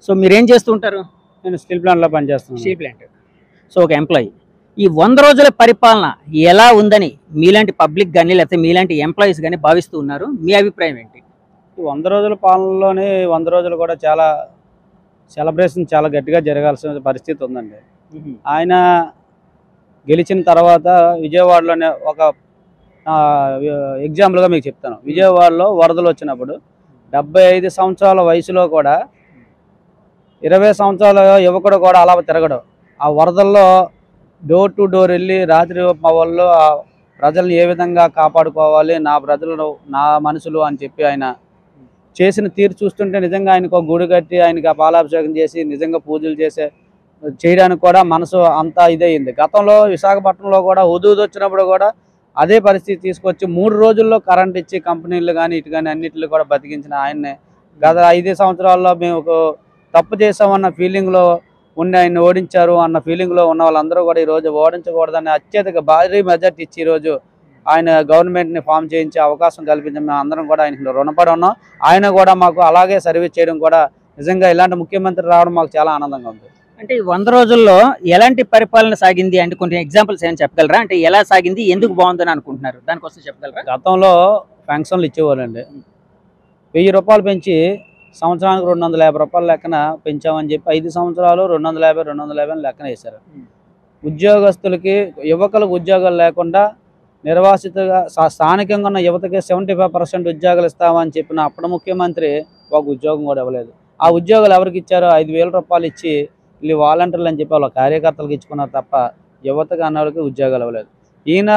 So మీరేం చేస్తూ ఉంటారు? నేను స్టీల్ ప్లాంట్లో పనిచేస్తున్నాను. Steel plant. సో ఒక ఎంప్లాయీ. ఈ 100 రోజుల పరిపాలన ఎలా ఉందని మీలాంటి పబ్లిక్ కానీ లేకపోతే మీలాంటి ఎంప్లాయీస్ కానీ భావిస్తూ ఉన్నారు? మీ అభిప్రాయం ఏంటి? ఈ 100 రోజుల పాలనలోనే 100 రోజులు కూడా చాలా సెలబ్రేషన్ చాలా గట్టిగా జరగాల్సిన పరిస్థితి ఉందండి. ఆయన గెలిచిన తర్వాత విజయవాడలోనే ఒక ఎగ్జాంపుల్గా మీకు చెప్తాను. విజయవాడలో వరదలు వచ్చినప్పుడు 75 సంవత్సరాల వయసులో కూడా 20 సంవత్సరాల యువకుడు కూడా అలా తిరగడు. ఆ వరదల్లో డోర్ టు డోర్ వెళ్ళి రాత్రి పవల్లో ప్రజల్ని ఏ విధంగా కాపాడుకోవాలి, నా ప్రజలు నా మనుషులు అని చెప్పి ఆయన చేసిన తీరు చూస్తుంటే నిజంగా ఆయనకు ఒక గుడి కట్టి ఆయనకి ఆ పాలాభిషేకం చేసి నిజంగా పూజలు చేయడానికి కూడా మనసు అంతా ఇదయింది. గతంలో విశాఖపట్నంలో కూడా హుదూద్ వచ్చినప్పుడు కూడా అదే పరిస్థితి తీసుకొచ్చి 3 రోజుల్లో కరెంట్ ఇచ్చి కంపెనీలు కానీ ఇటు కానీ అన్నింటిలో కూడా బతికించిన ఆయన్నే గత 5 సంవత్సరాల్లో మేము తప్పు చేసామన్న ఫీలింగ్లో ఉండి ఆయన ఓడించారు అన్న ఫీలింగ్లో ఉన్న వాళ్ళందరూ కూడా ఈరోజు ఓడించకూడదని అత్యధిక భారీ మెజార్టీ ఇచ్చి ఈరోజు ఆయన గవర్నమెంట్ని ఫామ్ చేయించే అవకాశం కల్పించాం. మేము అందరం కూడా ఆయనకి రుణపడి ఉన్నాం. ఆయన కూడా మాకు అలాగే సర్వీస్ చేయడం కూడా నిజంగా ఇలాంటి ముఖ్యమంత్రి రావడం మాకు చాలా ఆనందంగా ఉంది. అంటే ఈ 100 రోజుల్లో ఎలాంటి పరిపాలన సాగింది అంటే కొన్ని ఎగ్జాంపుల్స్ ఏమైనా చెప్పగలరా? అంటే ఎలా సాగింది, ఎందుకు బాగుందని అనుకుంటున్నారు, దానికోసం చెప్పగలరా? గతంలో పెన్షన్లు ఇచ్చేవాళ్ళండి. 1000 రూపాయలు పెంచి సంవత్సరానికి 250 రూపాయల లెక్కన పెంచామని చెప్పి 5 సంవత్సరాలు 250 లెక్కన వేశారు. ఉద్యోగస్తులకి యువకులకు ఉద్యోగాలు లేకుండా నిర్వాసితగా స్థానికంగా ఉన్న యువతకి 75% ఉద్యోగాలు ఇస్తామని చెప్పిన అప్పుడు ముఖ్యమంత్రి ఒక ఉద్యోగం కూడా ఇవ్వలేదు. ఆ ఉద్యోగాలు ఎవరికి ఇచ్చారో 5000 రూపాయలు ఇచ్చి వీళ్ళు వాలంటీర్లు అని చెప్పి వాళ్ళ కార్యకర్తలకు ఇచ్చుకున్నారు తప్ప యువతకు అన్నవాళ్ళకి ఉద్యోగాలు ఇవ్వలేదు. ఈయన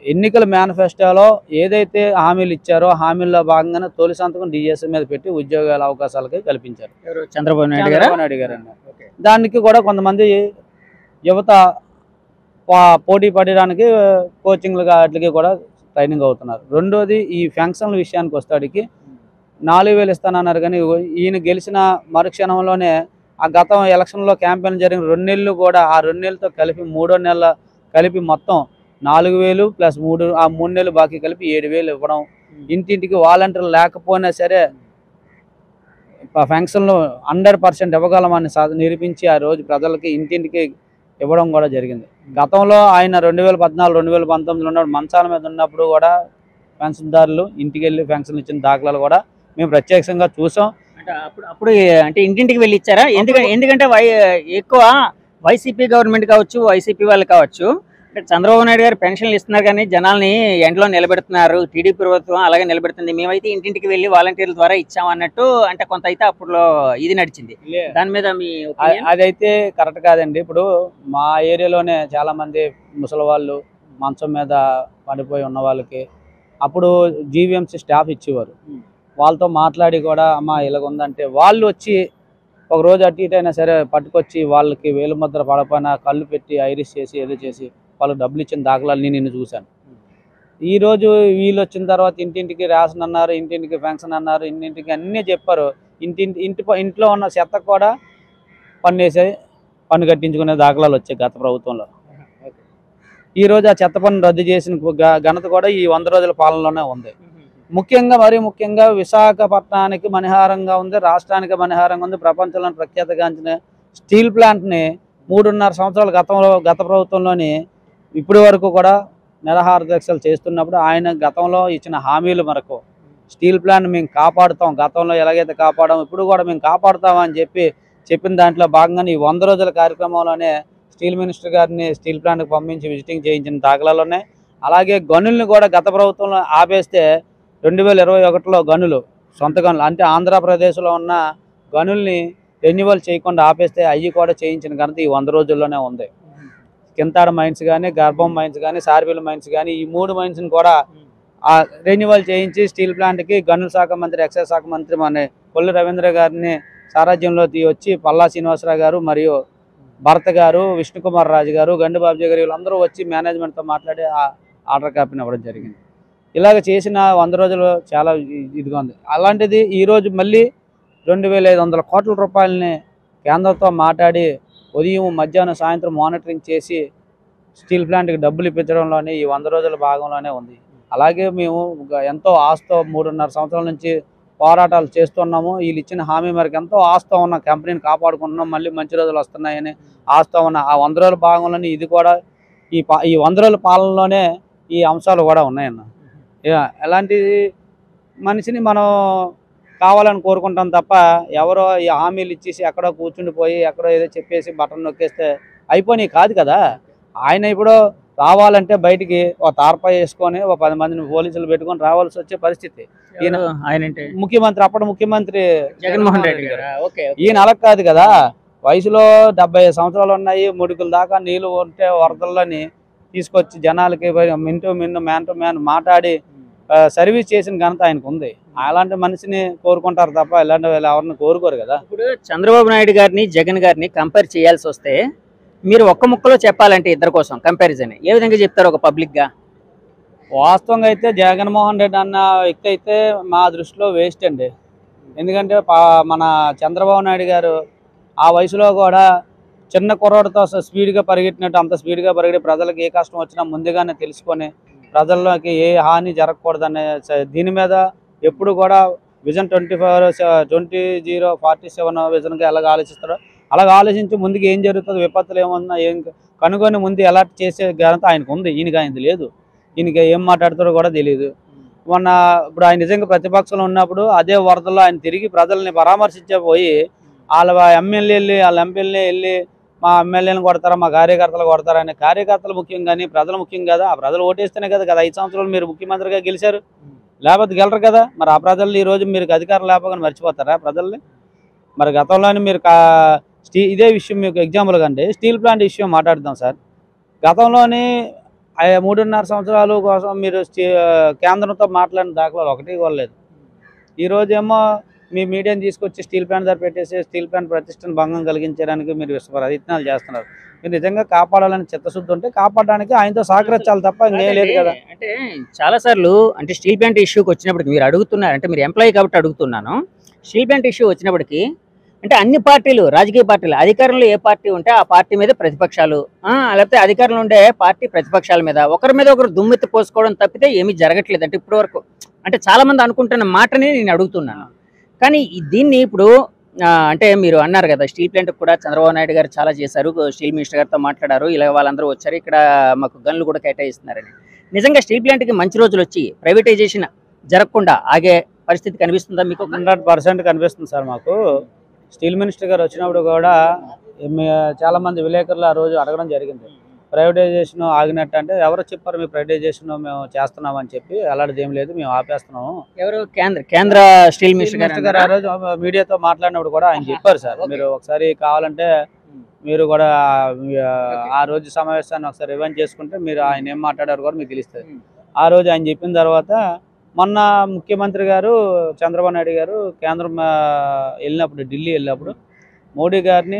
ఎన్నికల మేనిఫెస్టోలో ఏదైతే హామీలు ఇచ్చారో హామీల్లో భాగంగానే తొలి సంతకం డిఎస్సీ మీద పెట్టి ఉద్యోగాల అవకాశాలకి కల్పించారు చంద్రబాబు నాయుడు గారు. దానికి కూడా కొంతమంది యువత పోటీ పడడానికి కోచింగ్లు వాటికి కూడా ట్రైనింగ్ అవుతున్నారు. రెండోది ఈ పెన్షన్ల విషయానికి వస్తాడికి 4000 ఇస్తానన్నారు. కానీ ఈయన గెలిచిన మరుక్షణంలోనే ఆ గతం ఎలక్షన్లో క్యాంపెయిన్ జరిగిన 2 నెలలు కూడా ఆ 2 నెలలతో కలిపి 3వ నెల కలిపి మొత్తం 4000 ప్లస్ 3 ఆ 3 నెలలు బాకీ కలిపి 7000 ఇవ్వడం. ఇంటింటికి వాలంటీర్లు లేకపోయినా సరే పెన్షన్లు 100% ఇవ్వగలమని నిరూపించి ఆ రోజు ప్రజలకి ఇంటింటికి ఇవ్వడం కూడా జరిగింది. గతంలో ఆయన 2014, 2019 ఉన్నప్పుడు మంచాల మీద ఉన్నప్పుడు కూడా పెన్షన్దారులు ఇంటికి వెళ్ళి పెన్షన్ ఇచ్చిన దాఖలాలు కూడా మేము ప్రత్యక్షంగా చూసాం. అప్పుడు అంటే ఇంటింటికి వెళ్ళి ఇచ్చారా? ఎందుకంటే ఎక్కువ వైసీపీ గవర్నమెంట్ కావచ్చు, వైసీపీ వాళ్ళు కావచ్చు, అంటే చంద్రబాబు నాయుడు గారు పెన్షన్లు ఇస్తున్నారు కానీ జనాల్ని ఎండలో నిలబెడుతున్నారు. టీడీపీ ప్రభుత్వం అలాగే నిలబెడుతుంది. మేమైతే ఇంటింటికి వెళ్ళి వాలంటీర్ల ద్వారా ఇచ్చామన్నట్టు అంటే కొంత అయితే అప్పుడులో ఇది నడిచింది. దాని మీద మీ అదైతే కరెక్ట్ కాదండి. ఇప్పుడు మా ఏరియాలోనే చాలా మంది ముసలి వాళ్ళు మంచం మీద పడిపోయి ఉన్న వాళ్ళకి అప్పుడు జీవీఎంసీ స్టాఫ్ ఇచ్చేవారు. వాళ్ళతో మాట్లాడి కూడా అమ్మ ఇలాగ ఉందంటే వాళ్ళు వచ్చి ఒకరోజు అటు ఇటు అయినా సరే పట్టుకొచ్చి వాళ్ళకి వేలుముద్ర పడపైన కళ్ళు పెట్టి ఐరిస్ చేసి ఏదో చేసి వాళ్ళకి డబ్బులు ఇచ్చిన దాఖలాలు నేను చూశాను. ఈరోజు వీళ్ళు వచ్చిన తర్వాత ఇంటింటికి రేషన్ అన్నారు, ఇంటింటికి పెన్షన్ అన్నారు, ఇంటింటికి అన్నీ చెప్పారు. ఇంట్లో ఉన్న చెత్త కూడా పన్ను కట్టించుకునే దాఖలాలు వచ్చాయి గత ప్రభుత్వంలో. ఈరోజు ఆ చెత్త పన్ను రద్దు చేసిన ఘనత కూడా ఈ 100 రోజుల పాలనలోనే ఉంది. మరీ ముఖ్యంగా విశాఖపట్నానికి మణిహారంగా ఉంది, రాష్ట్రానికి మణిహారంగా ఉంది. ప్రపంచంలో ప్రఖ్యాతగాంచిన స్టీల్ ప్లాంట్ని 3.5 సంవత్సరాల గత ప్రభుత్వంలోని ఇప్పటి వరకు కూడా నిరాహార దీక్షలు చేస్తున్నప్పుడు ఆయన గతంలో ఇచ్చిన హామీల మేరకు స్టీల్ ప్లాంట్ మేము కాపాడుతాం, గతంలో ఎలాగైతే కాపాడాం ఇప్పుడు కూడా మేము కాపాడుతామని చెప్పిన దాంట్లో భాగంగానే ఈ 100 రోజుల కార్యక్రమంలోనే స్టీల్ మినిస్టర్ గారిని స్టీల్ ప్లాంట్కి పంపించి విజిటింగ్ చేయించిన దాఖలాలోనే. అలాగే గనుల్ని కూడా గత ప్రభుత్వంలో ఆపేస్తే 2021లో గనులు సొంత గనులు అంటే ఆంధ్రప్రదేశ్లో ఉన్న గనుల్ని రెన్యువల్ చేయకుండా ఆపేస్తే అవి కూడా చేయించిన ఘనత ఈ 100 రోజుల్లోనే ఉంది. కింతాడ మైన్స్ కానీ, గర్భం మైన్స్ కానీ, సార్బిల్ మైన్స్ కానీ ఈ 3 మైన్స్ని కూడా రెన్యువల్ చేయించి స్టీల్ ప్లాంట్కి గనుల శాఖ మంత్రి, ఎక్సైజ్ శాఖ మంత్రి మన కొల్లు రవీంద్ర గారిని సారథ్యంలో వచ్చి పల్లా శ్రీనివాసరావు గారు మరియు భరత్ గారు, విష్ణుకుమార్ రాజు గారు, గండిబాబుజీ గారు వీళ్ళందరూ వచ్చి మేనేజ్మెంట్తో మాట్లాడి ఆర్డర్ కాపీని ఇవ్వడం జరిగింది. ఇలాగ చేసిన 100 రోజులు చాలా ఇదిగా ఉంది. అలాంటిది ఈరోజు మళ్ళీ 2500 కోట్ల రూపాయలని కేంద్రంతో మాట్లాడి ఉదయం మధ్యాహ్నం సాయంత్రం మానిటరింగ్ చేసి స్టీల్ ప్లాంట్కి డబ్బులు ఇప్పించడంలోనే ఈ 100 రోజుల భాగంలోనే ఉంది. అలాగే మేము ఎంతో ఆస్తో 3.5 సంవత్సరాల నుంచి పోరాటాలు చేస్తున్నాము. వీళ్ళు ఇచ్చిన హామీ మేరకు ఎంతో ఆస్తా ఉన్న కంపెనీని కాపాడుకుంటున్నాం, మళ్ళీ మంచి రోజులు వస్తున్నాయని ఆస్తా ఉన్న ఆ 100 రోజుల భాగంలోనే ఇది కూడా ఈ 100 రోజుల పాలనలోనే ఈ అంశాలు కూడా ఉన్నాయన్న. ఎలాంటి మనిషిని మనం కావాలని కోరుకుంటాం తప్ప ఎవరో ఈ హామీలు ఇచ్చేసి ఎక్కడో కూర్చుండిపోయి ఎక్కడో ఏదో చెప్పేసి బటన్ నొక్కేస్తే అయిపోయి కాదు కదా. ఆయన ఇప్పుడు రావాలంటే బయటికి ఒక తార్పా వేసుకొని ఒక 10 మందిని పోలీసులు పెట్టుకొని రావాల్సి వచ్చే పరిస్థితి. ఈయన ముఖ్యమంత్రి, అప్పటి ముఖ్యమంత్రి జగన్మోహన్ రెడ్డి గారు. ఈయన అలా కాదు కదా. వయసులో 70 సంవత్సరాలు ఉన్నాయి, ముడుకుల దాకా నీళ్లు ఉంటే వరదలని తీసుకొచ్చి జనాలకి మిన్ను మ్యాన్ టు మ్యాన్ మాట్లాడి సర్వీస్ చేసిన ఘనత ఆయనకు ఉంది. అలాంటి మనిషిని కోరుకుంటారు తప్ప ఇలాంటి వాళ్ళు ఎవరిని కోరుకోరు కదా. ఇప్పుడు చంద్రబాబు నాయుడు గారిని జగన్ గారిని కంపేర్ చేయాల్సి వస్తే మీరు ఒక్క ముక్కలో చెప్పాలంటే ఇద్దరు కోసం కంపారిజన్ ఏ విధంగా చెప్తారు ఒక పబ్లిక్ గా? వాస్తవంగా అయితే జగన్మోహన్ రెడ్డి అన్న వ్యక్తి అయితే మా దృష్టిలో వేస్ట్ అండి. ఎందుకంటే మన చంద్రబాబు నాయుడు గారు ఆ వయసులో కూడా చిన్న కుర్రోడితో స్పీడ్గా పరిగెట్టినట్టు అంత స్పీడ్గా పరిగెట్టి ప్రజలకు ఏ కష్టం వచ్చినా ముందుగానే తెలుసుకొని ప్రజల్లోకి ఏ హాని జరగకూడదనే దీని మీద ఎప్పుడు కూడా విజన్ 2047 విజన్గా ఎలాగ ఆలోచిస్తారో అలాగ ఆలోచించి ముందుకు ఏం జరుగుతుంది, విపత్తులు ఏమన్నా ఏం కనుగొని ముందు ఎలా చేసే ఘనత ఆయనకు ఉంది. ఈయనకి ఆయనది లేదు. ఈయనకి ఏం మాట్లాడతారో కూడా తెలియదు. ఇప్పుడు ఆయన నిజంగా ప్రతిపక్షంలో ఉన్నప్పుడు అదే వరదల్లో ఆయన తిరిగి ప్రజల్ని పరామర్శించే పోయి వాళ్ళ ఎమ్మెల్యేలు వాళ్ళ ఎంపీలని వెళ్ళి మా ఎమ్మెల్యేలను కొడతారా, మా కార్యకర్తలు కొడతారా అనే కార్యకర్తలు ముఖ్యం కానీ ప్రజలు ముఖ్యం కదా. ఆ ప్రజలు ఓటేస్తేనే కదా 5 సంవత్సరాలు మీరు ముఖ్యమంత్రిగా గెలిచారు, లేకపోతే గెలరు కదా. మరి ఆ ప్రజలు ఈరోజు మీరు అధికారం లేకపోతే మర్చిపోతారా ప్రజల్ని? మరి గతంలోని మీరు ఇదే విషయం మీకు ఎగ్జాంపుల్ కంటే స్టీల్ ప్లాంట్ విషయం మాట్లాడుతాం సార్. గతంలోని 3.5 సంవత్సరాలు కోసం మీరు కేంద్రంతో మాట్లాడిన దాఖలాలు ఒకటి ఇవ్వలేదు. ఈరోజేమో మీ మీడియాని తీసుకొచ్చి స్టీల్ ప్లాంట్ దగ్గర పెట్టేసి స్టీల్ ప్లాంట్ ప్రతిష్టను భంగం కలిగించడానికి మీరు ప్రయత్నాలు చేస్తున్నారు. మీరు నిజంగా కాపాడాలని చిత్తశుద్ధి ఉంటే కాపాడడానికి ఆయనతో సహకరించాలి తప్ప ఇంకేం లేదు కదా. అంటే చాలా సార్లు అంటే స్టీల్ ప్లాంట్ ఇష్యూకి వచ్చినప్పటికి మీరు అడుగుతున్నారు, అంటే మీరు ఎంప్లాయీ కాబట్టి అడుగుతున్నాను. స్టీల్ ప్లాంట్ ఇష్యూ వచ్చినప్పటికి అంటే అన్ని పార్టీలు, రాజకీయ పార్టీలు, అధికారంలో ఏ పార్టీ ఉంటే ఆ పార్టీ మీద ప్రతిపక్షాలు, లేకపోతే అధికారంలో ఉండే పార్టీ ప్రతిపక్షాల మీద ఒకరి మీద ఒకరు దుమ్మెత్తి పోసుకోవడం తప్పితే ఏమీ జరగట్లేదు. అంటే ఇప్పటి వరకు అంటే చాలా మంది అనుకుంటున్న మాటని నేను అడుగుతున్నాను. కానీ దీన్ని ఇప్పుడు అంటే మీరు అన్నారు కదా స్టీల్ ప్లాంట్ కూడా చంద్రబాబు నాయుడు గారు చాలా చేశారు, స్టీల్ మినిస్టర్ గారితో మాట్లాడారు, ఇలా వాళ్ళందరూ వచ్చారు, ఇక్కడ మాకు గన్లు కూడా కేటాయిస్తున్నారని. నిజంగా స్టీల్ ప్లాంట్కి మంచి రోజులు వచ్చి ప్రైవేటైజేషన్ జరగకుండా ఆగే పరిస్థితి కనిపిస్తుందా మీకు? 100% కనిపిస్తుంది సార్. మాకు స్టీల్ మినిస్టర్ గారు వచ్చినప్పుడు కూడా చాలా మంది విలేకరులు ఆ రోజు అడగడం జరిగింది, ప్రైవేటైజేషన్ ఆగినట్టు. అంటే ఎవరు చెప్పారు మీ ప్రైవేటైజేషన్ మేము చేస్తున్నాం అని చెప్పి? అలాంటిది ఏం లేదు, మేము ఆపేస్తున్నాము. ఎవరు? కేంద్ర స్టీల్ మినిస్టర్ గారు ఆ రోజు మీడియాతో మాట్లాడినప్పుడు కూడా ఆయన చెప్పారు సార్, మీరు ఒకసారి కావాలంటే మీరు కూడా ఆ రోజు సమావేశాన్ని ఒకసారి రివైండ్ చేసుకుంటే మీరు ఆయన ఏం మాట్లాడారు కూడా మీకు తెలుస్తుంది. ఆ రోజు ఆయన చెప్పిన తర్వాత మొన్న ముఖ్యమంత్రి గారు చంద్రబాబు నాయుడు గారు కేంద్రం వెళ్ళినప్పుడు, ఢిల్లీ వెళ్ళినప్పుడు మోడీ గారిని,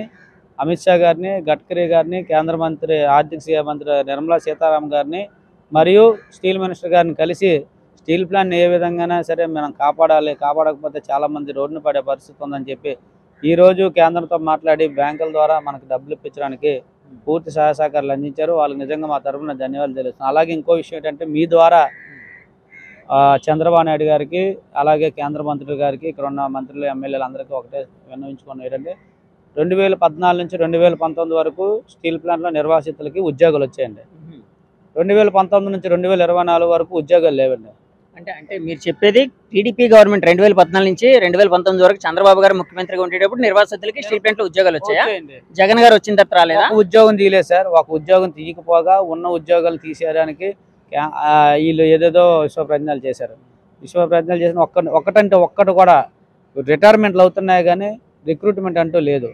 అమిత్ షా గారిని, గడ్కరీ గారిని, కేంద్ర మంత్రి ఆర్థిక శాఖ మంత్రి నిర్మలా సీతారామన్ గారిని మరియు స్టీల్ మినిస్టర్ గారిని కలిసి స్టీల్ ప్లాంట్ ఏ విధంగానే సరే మనం కాపాడాలి, కాపాడకపోతే చాలామంది రోడ్డున పడే పరిస్థితి ఉందని చెప్పి ఈరోజు కేంద్రంతో మాట్లాడి బ్యాంకుల ద్వారా మనకు డబ్బులు ఇప్పించడానికి పూర్తి సహాయ సహకారాలు అందించారు. వాళ్ళకి నిజంగా మా తరఫున ధన్యవాదాలు తెలుస్తున్నాం. అలాగే ఇంకో విషయం ఏంటంటే మీ ద్వారా చంద్రబాబు నాయుడు గారికి అలాగే కేంద్ర మంత్రులు గారికి ఇక్కడ ఉన్న మంత్రులు ఎమ్మెల్యేలు అందరికీ ఒకటే విన్నవించుకున్నాం ఏంటంటే 2014 నుంచి 2019 వరకు స్టీల్ ప్లాంట్లో నిర్వాసితులకి ఉద్యోగాలు వచ్చాయండి. 2019 నుంచి 2024 వరకు ఉద్యోగాలు లేవండి. అంటే మీరు చెప్పేది టీడీపీ గవర్నమెంట్ 2014 నుంచి 2019 వరకు చంద్రబాబు గారు ముఖ్యమంత్రిగా ఉండేటప్పుడు నిర్వాసితులకి స్టీల్ ప్లాంట్లో ఉద్యోగాలు వచ్చాయా? జగన్ గారు వచ్చిన తర్వాత రాలేదా? ఉద్యోగం తీయలేదు సార్. ఒక ఉద్యోగం తీయకపోగా ఉన్న ఉద్యోగాలు తీసేయడానికి వీళ్ళు ఏదేదో విశ్వప్రయత్నాలు చేశారు. విశ్వప్రయత్నాలు చేసిన ఒక్కటంటే ఒక్కటి కూడా రిటైర్మెంట్లు అవుతున్నాయి కానీ రిక్రూట్మెంట్ అంటూ లేదు.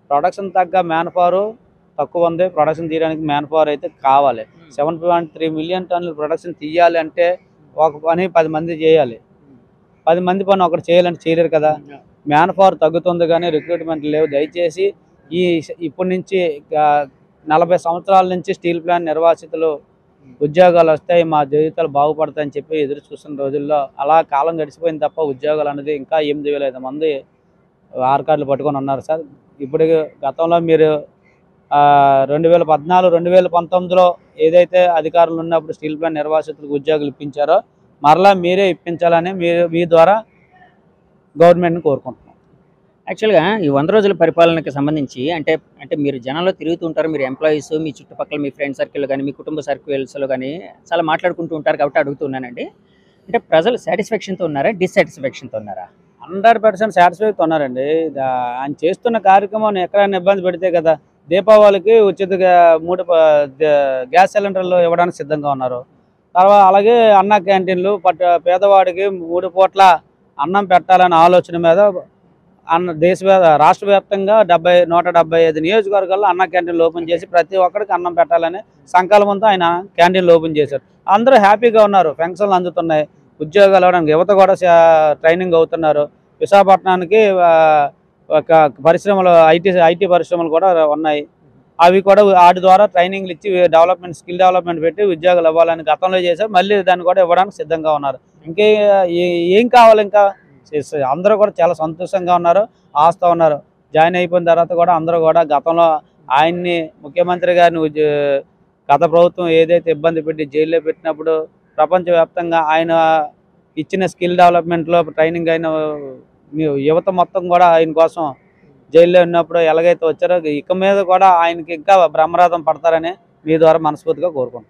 ప్రొడక్షన్ తగ్గ మ్యాన్ పవర్ తక్కువ ఉంది. ప్రొడక్షన్ తీయడానికి మ్యాన్ పవర్ అయితే కావాలి. 7.3 మిలియన్ టన్నులు ప్రొడక్షన్ తీయాలి అంటే ఒక పని 10 మంది చేయాలి. 10 మంది పని ఒకటి చేయాలంటే చేయలేరు కదా. మ్యాన్ పవర్ తగ్గుతుంది కానీ రిక్రూట్మెంట్ లేవు. దయచేసి ఇప్పటి నుంచి 40 సంవత్సరాల నుంచి స్టీల్ ప్లాంట్ నిర్వాసితులు ఉద్యోగాలు వస్తాయి, మా జీవితాలు బాగుపడతాయని చెప్పి ఎదురు చూస్తున్న రోజుల్లో అలా కాలం గడిచిపోయింది తప్ప ఉద్యోగాలు అనేది ఇంకా 8,000 మంది ఆర్కార్డులు పట్టుకొని ఉన్నారు సార్. ఇప్పుడు గతంలో మీరు 2014, 2019లో ఏదైతే అధికారులు ఉన్నప్పుడు స్టీల్ ప్లాంట్ నిర్వాసితులకు ఉద్యోగులు ఇప్పించారో మరలా మీరే ఇప్పించాలని మీ ద్వారా గవర్నమెంట్ని కోరుకుంటున్నాం. యాక్చువల్‌గా ఈ 100 రోజుల పరిపాలనకి సంబంధించి అంటే అంటే మీరు జనాల్లో తిరుగుతూ ఉంటారు. మీరు ఎంప్లాయీస్, మీ చుట్టుపక్కల మీ ఫ్రెండ్ సర్కిల్‌లో గాని, మీ కుటుంబ సర్కిల్స్‌లో గాని చాలా మాట్లాడుకుంటూ ఉంటారు కాబట్టి అడుగుతున్నానండి. అంటే ప్రజలు సాటిస్ఫాక్షన్‌తో ఉన్నారా? డిస్సాటిస్ఫాక్షన్‌తో ఉన్నారా? 100% సాటిస్ఫైతో ఉన్నారండి. ఆయన చేస్తున్న కార్యక్రమాన్ని ఎక్కడైనా ఇబ్బంది పెడితే కదా, దీపావళికి ఉచితంగా 3 గ్యాస్ సిలిండర్లు ఇవ్వడానికి సిద్ధంగా ఉన్నారు. అలాగే అన్న క్యాంటీన్లు పేదవాడికి 3 పూట్ల అన్నం పెట్టాలనే ఆలోచన మీద రాష్ట్ర వ్యాప్తంగా 175 నియోజకవర్గాల్లో అన్న క్యాంటీన్లు ఓపెన్ చేసి ప్రతి ఒక్కరికి అన్నం పెట్టాలని సంకల్పంతో ఆయన క్యాంటీన్లు ఓపెన్ చేశారు. అందరూ హ్యాపీగా ఉన్నారు. పెన్షన్లు అందుతున్నాయి, ఉద్యోగాలు ఇవ్వడానికి యువత కూడా ట్రైనింగ్ అవుతున్నారు. విశాఖపట్నానికి ఒక పరిశ్రమలు ఐటీ పరిశ్రమలు కూడా ఉన్నాయి. అవి కూడా వాటి ద్వారా ట్రైనింగ్లు ఇచ్చి స్కిల్ డెవలప్మెంట్ పెట్టి ఉద్యోగాలు ఇవ్వాలని గతంలో చేశారు. మళ్ళీ దాన్ని కూడా ఇవ్వడానికి సిద్ధంగా ఉన్నారు. ఏం కావాలి ఇంకా? అందరూ కూడా చాలా సంతోషంగా ఉన్నారు, ఆస్తా ఉన్నారు. జాయిన్ అయిపోయిన తర్వాత కూడా అందరూ కూడా గతంలో ఆయన్ని ముఖ్యమంత్రి గారిని గత ప్రభుత్వం ఏదైతే ఇబ్బంది పెట్టి జైల్లో పెట్టినప్పుడు ప్రపంచవ్యాప్తంగా ఆయన ఇచ్చిన స్కిల్ డెవలప్మెంట్లో ట్రైనింగ్ అయిన యువత మొత్తం కూడా ఆయన కోసం జైల్లో ఉన్నప్పుడు ఎలాగైతే వచ్చారో ఇక మీద కూడా ఆయనకి ఇంకా బ్రహ్మరథం పడతారని మీ ద్వారా మనస్ఫూర్తిగా కోరుకుంటున్నాను.